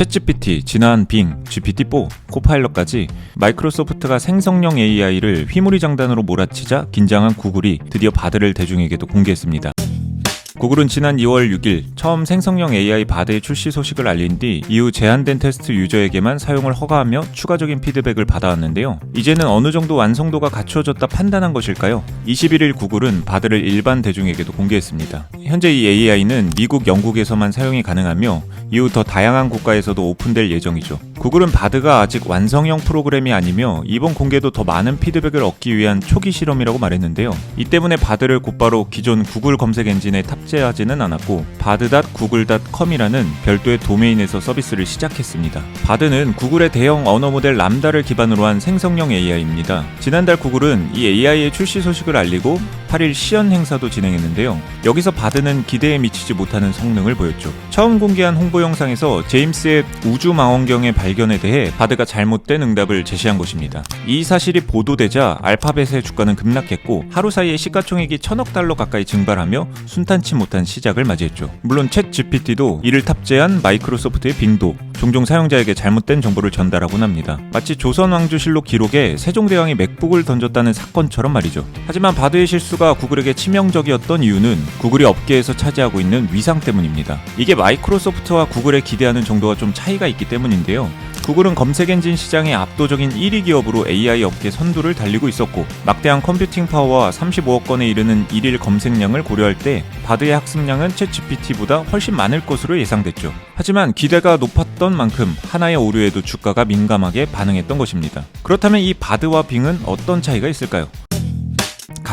챗GPT, 지난 빙, GPT-4, 코파일럿까지 마이크로소프트가 생성형 AI를 휘무리장단으로 몰아치자 긴장한 구글이 드디어 바드를 대중에게도 공개했습니다. 구글은 지난 2월 6일 처음 생성형 AI 바드의 출시 소식을 알린 뒤 이후 제한된 테스트 유저에게만 사용을 허가하며 추가적인 피드백을 받아왔는데요. 이제는 어느 정도 완성도가 갖추어졌다 판단한 것일까요? 21일 구글은 바드를 일반 대중에게도 공개했습니다. 현재 이 AI는 미국, 영국에서만 사용이 가능하며 이후 더 다양한 국가에서도 오픈될 예정이죠. 구글은 바드가 아직 완성형 프로그램이 아니며 이번 공개도 더 많은 피드백을 얻기 위한 초기 실험이라고 말했는데요. 이 때문에 바드를 곧바로 기존 구글 검색 엔진에 탑재하지는 않았고 bard.google.com이라는 별도의 도메인에서 서비스를 시작했습니다. 바드는 구글의 대형 언어 모델 람다를 기반으로 한 생성형 AI입니다. 지난달 구글은 이 AI의 출시 소식을 알리고 8일 시연 행사도 진행했는데요. 여기서 바드는 기대에 미치지 못하는 성능을 보였죠. 처음 공개한 홍보 영상에서 제임스의 우주 망원경의 발견에 대해 바드가 잘못된 응답을 제시한 것입니다. 이 사실이 보도되자 알파벳의 주가는 급락했고 하루 사이에 시가총액이 1000억 달러 가까이 증발하며 순탄치 못한 시작을 맞이했죠. 물론 챗 GPT도 이를 탑재한 마이크로소프트의 빙도 종종 사용자에게 잘못된 정보를 전달하곤 합니다. 마치 조선왕조실록 기록에 세종대왕이 맥북을 던졌다는 사건처럼 말이죠. 하지만 바드의 실수가 구글에게 치명적이었던 이유는 구글이 업계에서 차지하고 있는 위상 때문입니다. 이게 마이크로소프트와 구글에 기대하는 정도가 좀 차이가 있기 때문인데요. 구글은 검색엔진 시장의 압도적인 1위 기업으로 AI 업계 선두를 달리고 있었고 막대한 컴퓨팅 파워와 35억 건에 이르는 일일 검색량을 고려할 때 바드의 학습량은 챗GPT보다 훨씬 많을 것으로 예상됐죠. 하지만 기대가 높았던 만큼 하나의 오류에도 주가가 민감하게 반응했던 것입니다. 그렇다면 이 바드와 빙은 어떤 차이가 있을까요?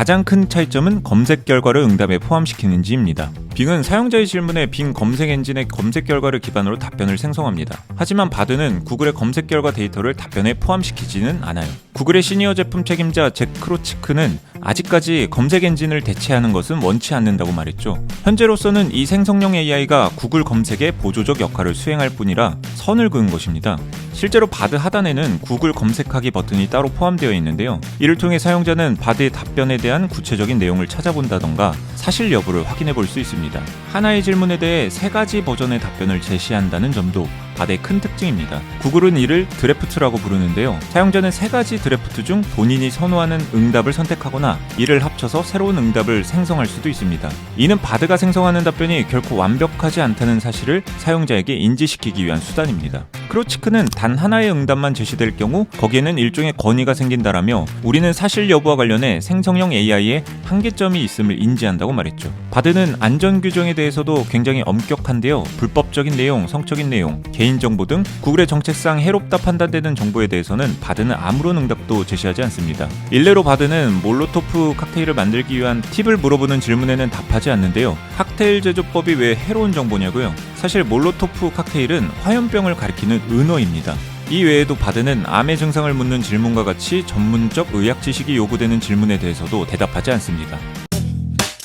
가장 큰 차이점은 검색 결과를 응답에 포함시키는지입니다. 빙은 사용자의 질문에 빙 검색 엔진의 검색 결과를 기반으로 답변을 생성합니다. 하지만 바드는 구글의 검색 결과 데이터를 답변에 포함시키지는 않아요. 구글의 시니어 제품 책임자 잭 크로치크는 아직까지 검색 엔진을 대체하는 것은 원치 않는다고 말했죠. 현재로서는 이 생성형 AI가 구글 검색의 보조적 역할을 수행할 뿐이라 선을 그은 것입니다. 실제로 바드 하단에는 구글 검색하기 버튼이 따로 포함되어 있는데요. 이를 통해 사용자는 바드의 답변에 대한 구체적인 내용을 찾아본다던가 사실 여부를 확인해 볼 수 있습니다. 하나의 질문에 대해 3가지 버전의 답변을 제시한다는 점도 바드의 큰 특징입니다. 구글은 이를 드래프트라고 부르는데요. 사용자는 3가지 드래프트 중 본인이 선호하는 응답을 선택하거나 이를 합쳐서 새로운 응답을 생성할 수도 있습니다. 이는 바드가 생성하는 답변이 결코 완벽하지 않다는 사실을 사용자에게 인지시키기 위한 수단입니다. 크로치크는 단 하나의 응답만 제시될 경우 거기에는 일종의 권위가 생긴다라며 우리는 사실 여부와 관련해 생성형 AI에 한계점이 있음을 인지한다고 말했죠. 바드는 안전 규정에 대해서도 굉장히 엄격한데요. 불법적인 내용, 성적인 내용, 개인정보 등 구글의 정책상 해롭다 판단되는 정보에 대해서는 바드는 아무런 응답도 제시하지 않습니다. 일례로 바드는 몰로토프 칵테일을 만들기 위한 팁을 물어보는 질문에는 답하지 않는데요. 칵테일 제조법이 왜 해로운 정보냐고요? 사실 몰로토프 칵테일은 화염병을 가리키는 은어입니다. 이 외에도 바드는 암의 증상을 묻는 질문과 같이 전문적 의학 지식이 요구되는 질문에 대해서도 대답하지 않습니다.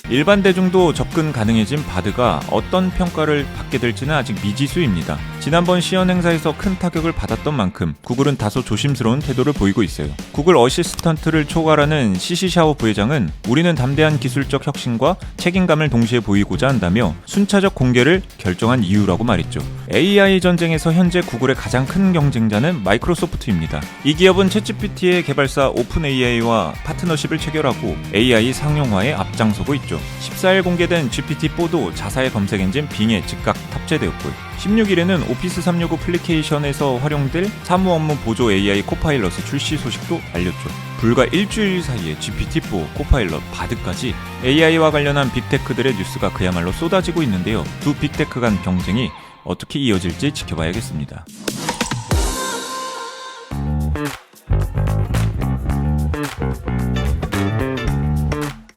일반 대중도 접근 가능해진 바드가 어떤 평가를 받게 될지는 아직 미지수입니다. 지난번 시연 행사에서 큰 타격을 받았던 만큼 구글은 다소 조심스러운 태도를 보이고 있어요. 구글 어시스턴트를 초월하는 시시샤오 부회장은 우리는 담대한 기술적 혁신과 책임감을 동시에 보이고자 한다며 순차적 공개를 결정한 이유라고 말했죠. AI 전쟁에서 현재 구글의 가장 큰 경쟁자는 마이크로소프트입니다. 이 기업은 챗GPT의 개발사 오픈AI와 파트너십을 체결하고 AI 상용화에 앞장서고 있죠. 14일 공개된 GPT-4도 자사의 검색 엔진 빙에 즉각 탑재되었고요. 16일에는 오피스 365 애플리케이션에서 활용될 사무 업무 보조 AI 코파일럿의 출시 소식도 알렸죠. 불과 일주일 사이에 GPT-4, 코파일럿, 바드까지 AI와 관련한 빅테크들의 뉴스가 그야말로 쏟아지고 있는데요. 두 빅테크 간 경쟁이 어떻게 이어질지 지켜봐야겠습니다.